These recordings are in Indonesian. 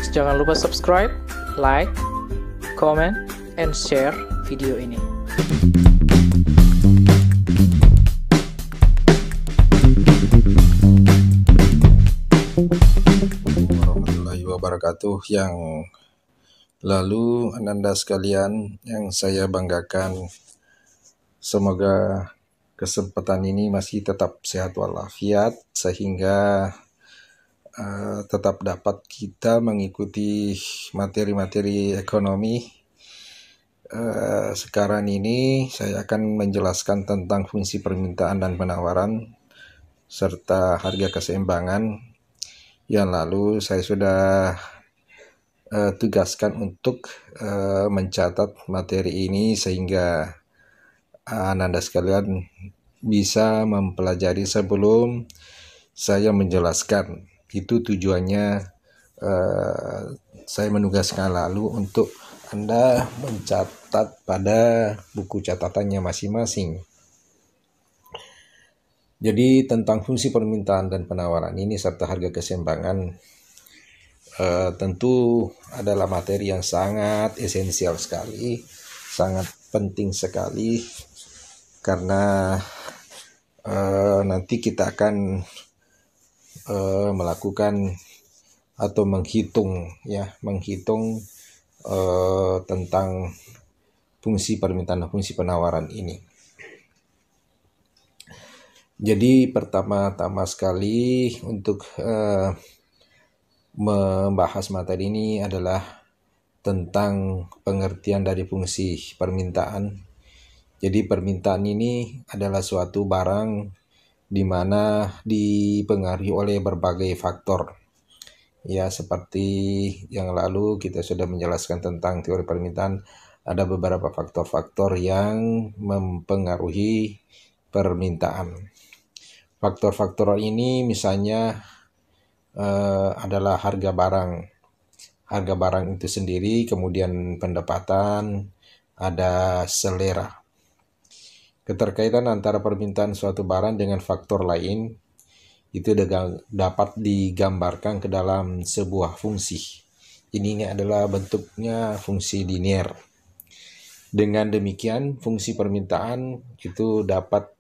Jangan lupa subscribe, like, comment, and share video ini. Warahmatullahi wabarakatuh. Yang lalu, Ananda sekalian yang saya banggakan, semoga kesempatan ini masih tetap sehat walafiat sehingga tetap dapat kita mengikuti materi-materi ekonomi. Sekarang ini saya akan menjelaskan tentang fungsi permintaan dan penawaran serta harga keseimbangan. Yang lalu saya sudah tugaskan untuk mencatat materi ini sehingga Ananda sekalian bisa mempelajari sebelum saya menjelaskan. Itu tujuannya saya menugaskan lalu untuk Anda mencatat pada buku catatannya masing-masing. Jadi tentang fungsi permintaan dan penawaran ini serta harga keseimbangan tentu adalah materi yang sangat esensial sekali, sangat penting sekali, karena nanti kita akan melakukan atau menghitung tentang fungsi permintaan dan fungsi penawaran ini. Jadi pertama-tama sekali untuk membahas materi ini adalah tentang pengertian dari fungsi permintaan. Jadi permintaan ini adalah suatu barang di mana dipengaruhi oleh berbagai faktor. Ya, seperti yang lalu kita sudah menjelaskan tentang teori permintaan, ada beberapa faktor-faktor yang mempengaruhi permintaan. Faktor-faktor ini misalnya adalah harga barang itu sendiri, kemudian pendapatan, ada selera. Keterkaitan antara permintaan suatu barang dengan faktor lain itu dapat digambarkan ke dalam sebuah fungsi. Ini adalah bentuknya fungsi linier. Dengan demikian, fungsi permintaan itu dapat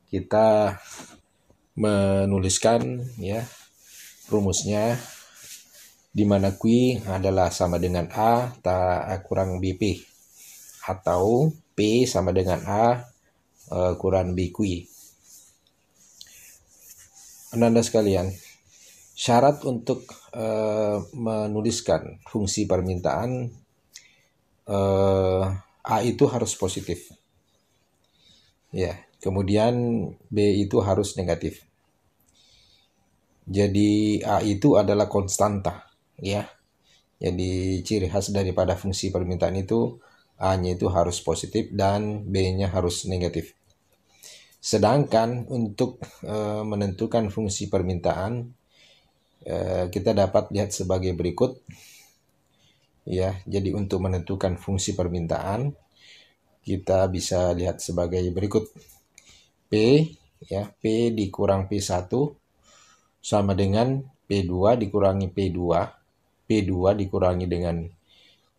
kita menuliskan rumusnya, di mana Q adalah sama dengan A kurang BP, atau P sama dengan A kurang BQ. Ananda sekalian, syarat untuk menuliskan fungsi permintaan A itu harus positif. Ya, kemudian B itu harus negatif. Jadi A itu adalah konstanta, ya. Jadi ciri khas daripada fungsi permintaan itu A-nya itu harus positif dan B-nya harus negatif. Sedangkan untuk menentukan fungsi permintaan kita dapat lihat sebagai berikut. Ya, jadi untuk menentukan fungsi permintaan kita bisa lihat sebagai berikut. P dikurang P1 sama dengan P2 dikurangi P2, P2 dikurangi dengan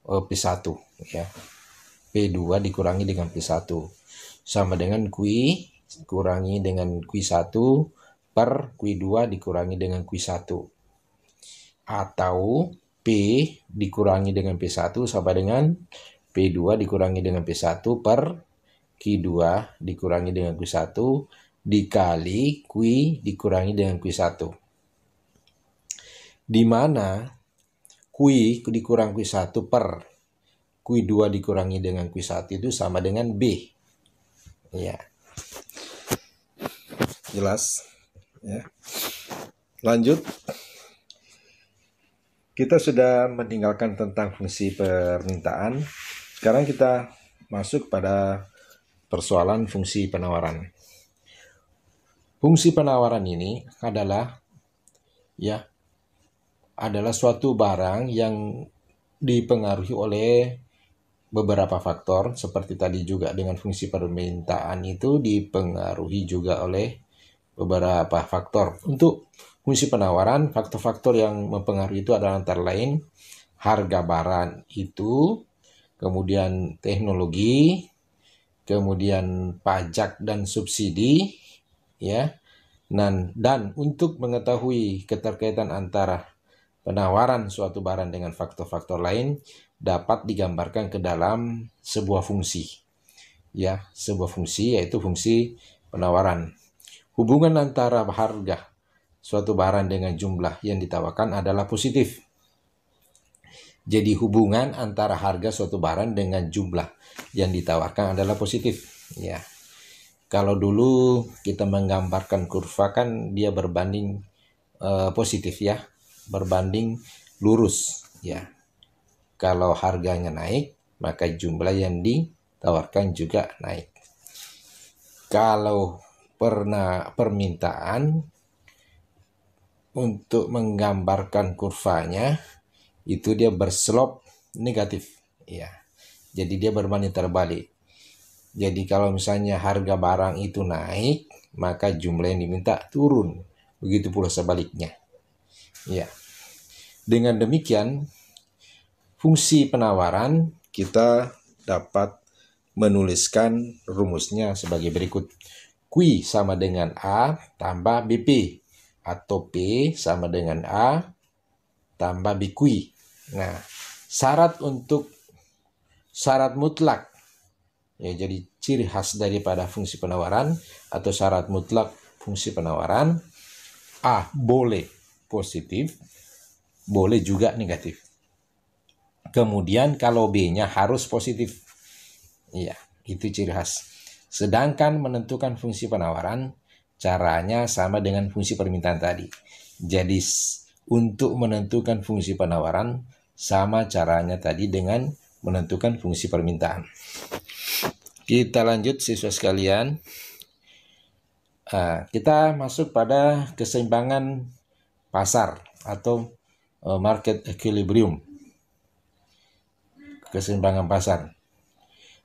P1, ya. P2 dikurangi dengan P1 sama dengan Q kurangi dengan Q1 per Q2 dikurangi dengan Q1, atau P dikurangi dengan P1 sama dengan P2 dikurangi dengan P1 per Q2 dikurangi dengan Q1 dikali Q dikurangi dengan Q1, di mana Q dikurang Q1 per Q2 dikurangi dengan Q1 itu sama dengan B. Ya. Jelas? Ya. Lanjut. Kita sudah meninggalkan tentang fungsi permintaan. Sekarang kita masuk pada persoalan fungsi penawaran. Fungsi penawaran ini adalah suatu barang yang dipengaruhi oleh beberapa faktor, seperti tadi juga dengan fungsi permintaan itu dipengaruhi juga oleh beberapa faktor. Untuk fungsi penawaran, faktor-faktor yang mempengaruhi itu adalah antara lain harga barang itu, kemudian teknologi, kemudian pajak dan subsidi, ya. Dan untuk mengetahui keterkaitan antara penawaran suatu barang dengan faktor-faktor lain dapat digambarkan ke dalam sebuah fungsi. Ya, sebuah fungsi yaitu fungsi penawaran. Hubungan antara harga suatu barang dengan jumlah yang ditawarkan adalah positif. Jadi hubungan antara harga suatu barang dengan jumlah yang ditawarkan adalah positif. Ya. Kalau dulu kita menggambarkan kurva kan dia berbanding positif ya, berbanding lurus ya. Kalau harganya naik, maka jumlah yang ditawarkan juga naik. Kalau permintaan untuk menggambarkan kurvanya itu dia berslop negatif ya. Jadi dia berbanding terbalik. Jadi kalau misalnya harga barang itu naik, maka jumlah yang diminta turun. Begitu pula sebaliknya. Ya. Dengan demikian, fungsi penawaran kita dapat menuliskan rumusnya sebagai berikut. Q sama dengan A tambah BP. Atau P sama dengan A tambah BQ. Nah, syarat mutlak, ya, jadi ciri khas daripada fungsi penawaran atau syarat mutlak fungsi penawaran, A boleh positif, boleh juga negatif. Kemudian kalau B-nya harus positif. Iya, itu ciri khas. Sedangkan menentukan fungsi penawaran, caranya sama dengan fungsi permintaan tadi. Jadi untuk menentukan fungsi penawaran sama caranya tadi dengan menentukan fungsi permintaan. Kita lanjut siswa sekalian. Kita masuk pada keseimbangan pasar atau market equilibrium. Keseimbangan pasar.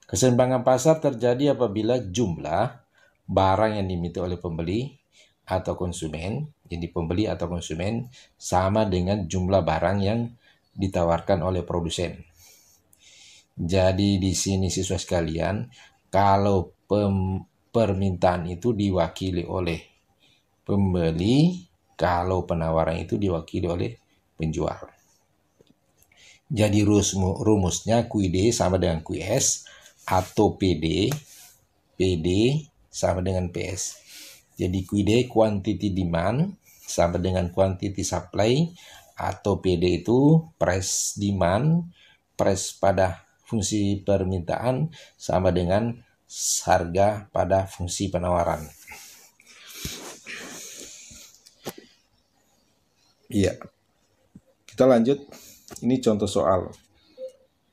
Keseimbangan pasar terjadi apabila jumlah barang yang diminta oleh pembeli atau konsumen, jadi pembeli atau konsumen, sama dengan jumlah barang yang ditawarkan oleh produsen. Jadi di sini siswa sekalian, kalau permintaan itu diwakili oleh pembeli, kalau penawaran itu diwakili oleh penjual. Jadi rumusnya QD sama dengan QS atau PD sama dengan PS. Jadi QD quantity demand sama dengan quantity supply, atau PD itu price demand, price pada fungsi permintaan sama dengan harga pada fungsi penawaran. Iya. Kita lanjut. Ini contoh soal.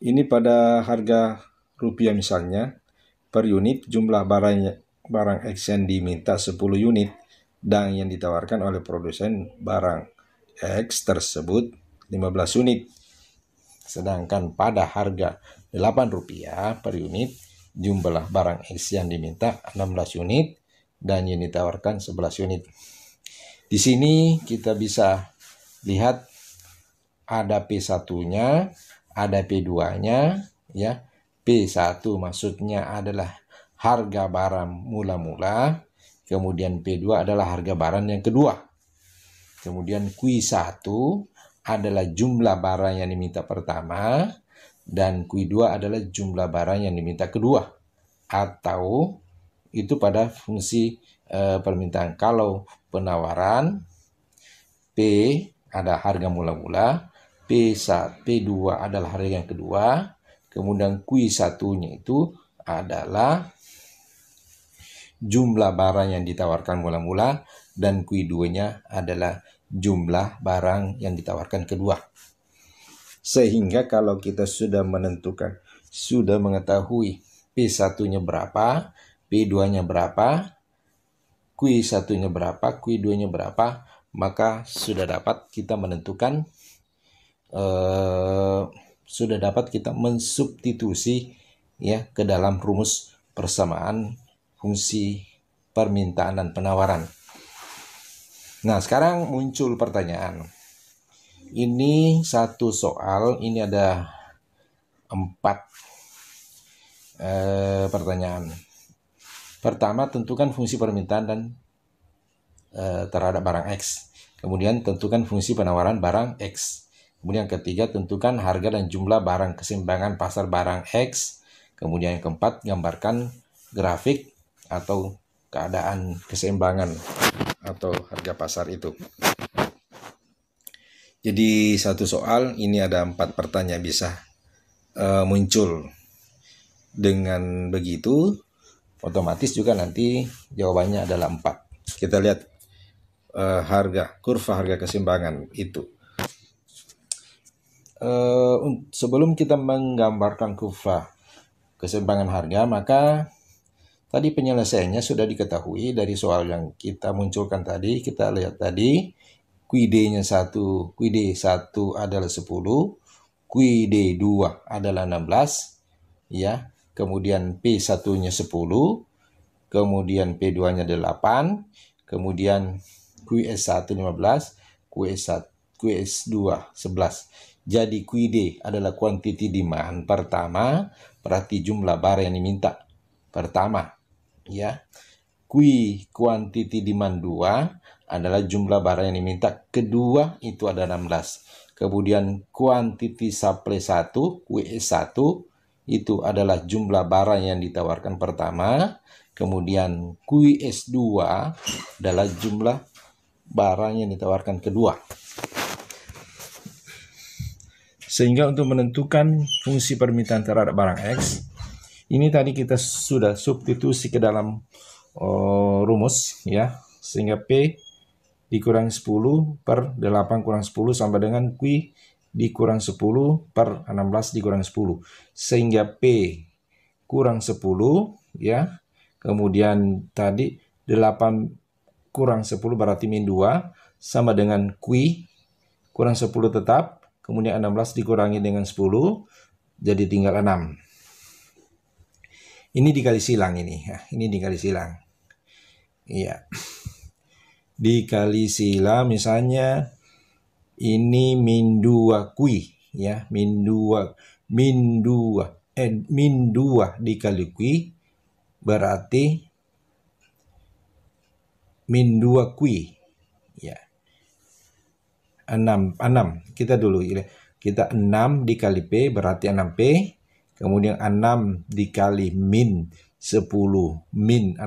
Ini pada harga rupiah misalnya, per unit jumlah barang X yang diminta 10 unit dan yang ditawarkan oleh produsen barang X tersebut 15 unit. Sedangkan pada harga 8 rupiah per unit, jumlah barang X yang diminta 16 unit dan yang ditawarkan 11 unit. Di sini kita bisa lihat ada P1-nya, ada P2-nya, ya. P1 maksudnya adalah harga barang mula-mula, kemudian P2 adalah harga barang yang kedua. Kemudian Q1 adalah jumlah barang yang diminta pertama, dan Q2 adalah jumlah barang yang diminta kedua. Atau itu pada fungsi permintaan. Kalau penawaran, P ada harga mula-mula, P2 adalah harga yang kedua, kemudian Q1-nya itu adalah jumlah barang yang ditawarkan mula-mula, dan Q2-nya adalah jumlah barang yang ditawarkan kedua. Sehingga kalau kita sudah mengetahui P1-nya berapa, P2-nya berapa, Q1-nya berapa, Q2-nya berapa, maka sudah dapat kita menentukan, sudah dapat kita mensubstitusi ya ke dalam rumus persamaan fungsi permintaan dan penawaran. Nah, sekarang muncul pertanyaan. Ini satu soal, ini ada 4 pertanyaan. Pertama, tentukan fungsi permintaan dan terhadap barang X. Kemudian tentukan fungsi penawaran barang X. Kemudian ketiga, tentukan harga dan jumlah barang keseimbangan pasar barang X. Kemudian yang keempat, gambarkan grafik atau keadaan keseimbangan atau harga pasar itu. Jadi satu soal ini ada 4 pertanyaan bisa muncul. Dengan begitu otomatis juga nanti jawabannya adalah 4. Kita lihat kurva harga keseimbangan itu. Sebelum kita menggambarkan kurva keseimbangan harga, maka tadi penyelesaiannya sudah diketahui dari soal yang kita munculkan tadi. Kita lihat tadi QD-nya 1 adalah 10, QD 2 adalah 16, ya. Kemudian P1-nya 10, kemudian P2-nya 8, kemudian QS1 15, QS2 11. Jadi QD adalah quantity demand pertama, berarti jumlah barang yang diminta pertama, ya. Quantity demand 2 adalah jumlah barang yang diminta kedua, itu ada 16. Kemudian quantity supply 1, QS1, itu adalah jumlah barang yang ditawarkan pertama. Kemudian QS2 adalah jumlah barang yang ditawarkan kedua. Sehingga untuk menentukan fungsi permintaan terhadap barang X, ini tadi kita sudah substitusi ke dalam rumus, ya. Sehingga P dikurang 10 per 8 kurang 10 sama dengan Q dikurang 10 per 16 dikurang 10. Sehingga P kurang 10, ya. Kemudian tadi 8 kurang 10 berarti min 2 sama dengan Q kurang 10 tetap. Kemudian 16 dikurangi dengan 10, jadi tinggal 6. Ini dikali silang ini. Ya, ini dikali silang. Iya. Dikali silang misalnya ini min 2 Q, ya. Min 2 dikali Q berarti min 2 Q, ya. 6. Kita dulu, kita 6 dikali P berarti 6P. Kemudian 6 dikali min 10 min 60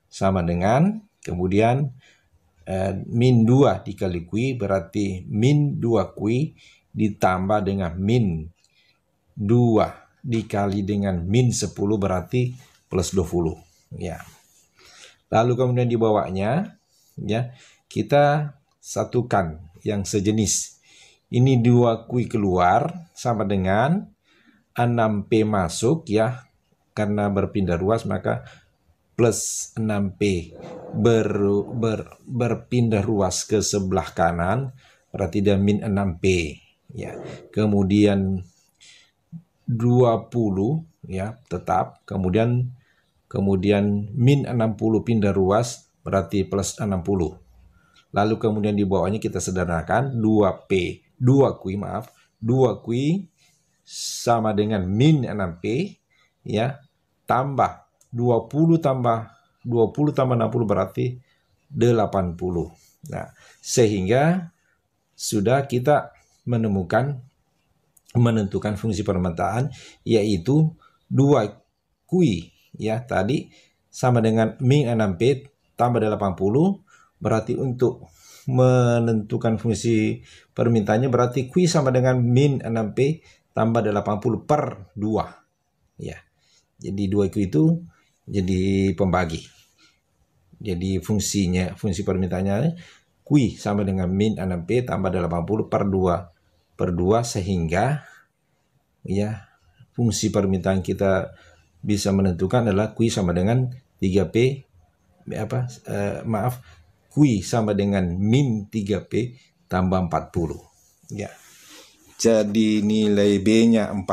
sama dengan, kemudian min 2 dikali Q berarti min 2 Q ditambah dengan min 2 dikali dengan min 10 berarti plus 20, ya. Lalu kemudian di bawahnya, ya, kita satukan yang sejenis. Ini 2 Q keluar sama dengan 6P masuk, ya. Karena berpindah ruas maka plus 6P berpindah ruas ke sebelah kanan berarti dia min 6P, ya. Kemudian 20, ya, tetap. Kemudian min 60 pindah ruas berarti plus 60. Lalu kemudian di bawahnya kita sederhanakan 2Q sama dengan min 6P, ya, tambah 20 tambah 60 berarti 80. Nah, sehingga sudah kita menentukan fungsi permintaan, yaitu 2Q, ya, tadi sama dengan min 6P tambah 80. Berarti untuk menentukan fungsi permintaannya berarti Q sama dengan min 6P tambah 80 per 2. Ya. Jadi 2Q itu jadi pembagi. Jadi fungsi permintaannya Q sama dengan min 6P tambah 80 per 2 sehingga, ya, fungsi permintaan kita bisa menentukan adalah Q sama dengan 3P Q sama dengan min 3P tambah 40, ya. Jadi nilai B-nya 40,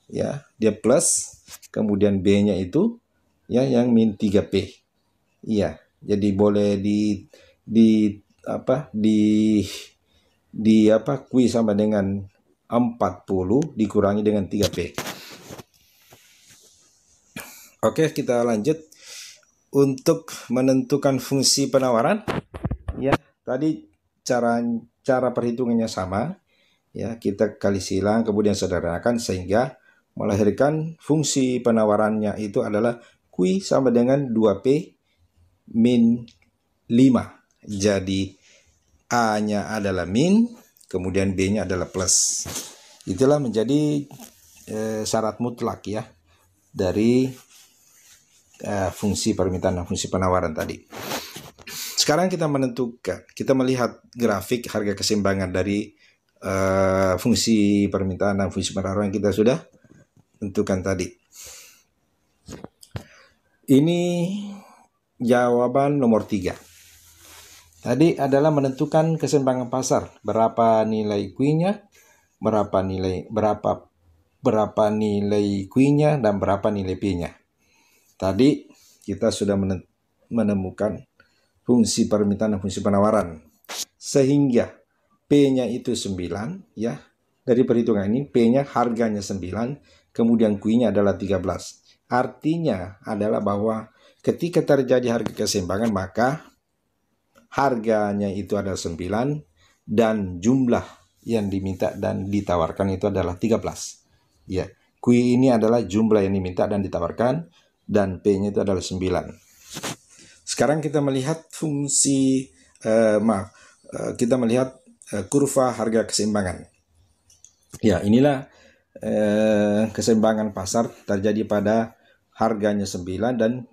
ya, dia plus, kemudian B-nya itu, ya, yang min 3P. Iya, jadi boleh Q sama dengan 40 dikurangi dengan 3P. Oke, kita lanjut untuk menentukan fungsi penawaran. Ya, tadi cara perhitungannya sama. Ya, kita kali silang kemudian sederhanakan sehingga melahirkan fungsi penawarannya itu adalah Q sama dengan 2P min 5. Jadi A-nya adalah min, kemudian B-nya adalah plus. Itulah menjadi syarat mutlak ya dari fungsi permintaan dan fungsi penawaran tadi. Sekarang kita melihat grafik harga keseimbangan dari fungsi permintaan dan fungsi penawaran yang kita sudah tentukan tadi. Ini jawaban nomor 3. Tadi adalah menentukan keseimbangan pasar. Berapa nilai Q-nya, berapa nilai Q-nya, dan berapa nilai P-nya. Tadi kita sudah menemukan fungsi permintaan dan fungsi penawaran. Sehingga P-nya itu 9 ya. Dari perhitungan ini P-nya harganya 9, kemudian Q-nya adalah 13. Artinya adalah bahwa ketika terjadi harga keseimbangan maka harganya itu adalah 9 dan jumlah yang diminta dan ditawarkan itu adalah 13. Ya, Q ini adalah jumlah yang diminta dan ditawarkan dan P-nya itu adalah 9. Sekarang kita melihat kita melihat kurva harga keseimbangan. Ya, inilah keseimbangan pasar terjadi pada harganya 9 dan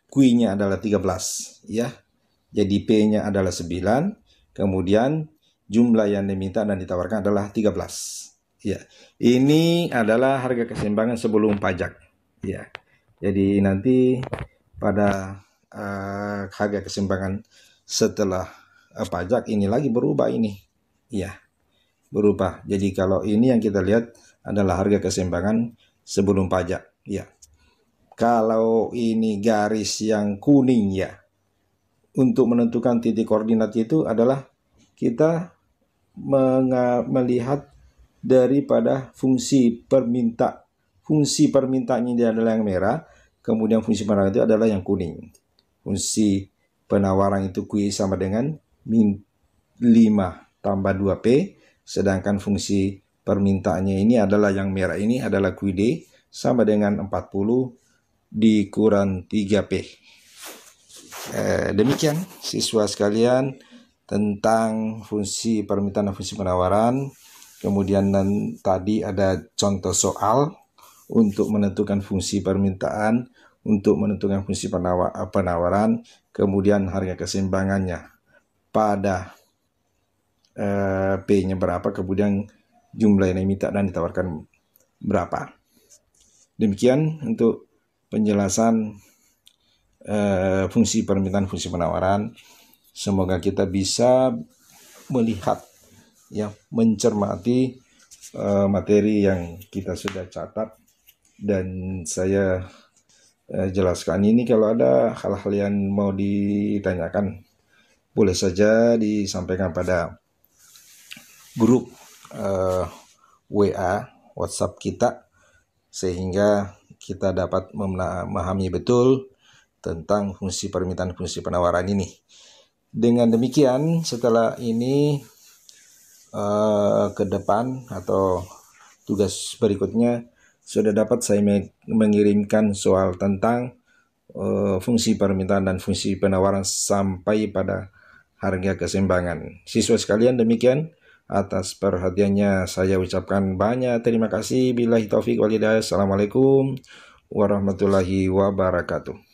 Q-nya adalah 13 ya. Jadi P-nya adalah 9, kemudian jumlah yang diminta dan ditawarkan adalah 13. Ya. Ini adalah harga keseimbangan sebelum pajak. Ya. Jadi nanti pada harga keseimbangan setelah pajak ini lagi berubah ini. Ya. Berubah. Jadi kalau ini yang kita lihat adalah harga keseimbangan sebelum pajak. Ya. Kalau ini garis yang kuning ya. Untuk menentukan titik koordinat itu adalah kita melihat daripada fungsi permintaannya ini adalah yang merah, kemudian fungsi penawaran itu adalah yang kuning. Fungsi penawaran itu Q sama dengan min 5 tambah 2P, sedangkan fungsi permintaannya ini adalah yang merah ini adalah QD sama dengan 40 dikurang 3P. Demikian siswa sekalian tentang fungsi permintaan dan fungsi penawaran. Kemudian tadi ada contoh soal untuk menentukan fungsi permintaan, untuk menentukan fungsi penawaran, kemudian harga keseimbangannya pada P-nya berapa, kemudian jumlah yang diminta dan ditawarkan berapa. Demikian untuk penjelasan fungsi permintaan, fungsi penawaran. Semoga kita bisa melihat ya, mencermati materi yang kita sudah catat, dan saya jelaskan ini. Kalau ada hal-hal yang mau ditanyakan boleh saja disampaikan pada grup WA WhatsApp kita, sehingga kita dapat memahami betul tentang fungsi permintaan, fungsi penawaran ini. Dengan demikian, setelah ini ke depan atau tugas berikutnya sudah dapat saya mengirimkan soal tentang fungsi permintaan dan fungsi penawaran sampai pada harga keseimbangan. Siswa sekalian, demikian. Atas perhatiannya saya ucapkan banyak terima kasih. Billahi taufik wal hidayah. Assalamualaikum warahmatullahi wabarakatuh.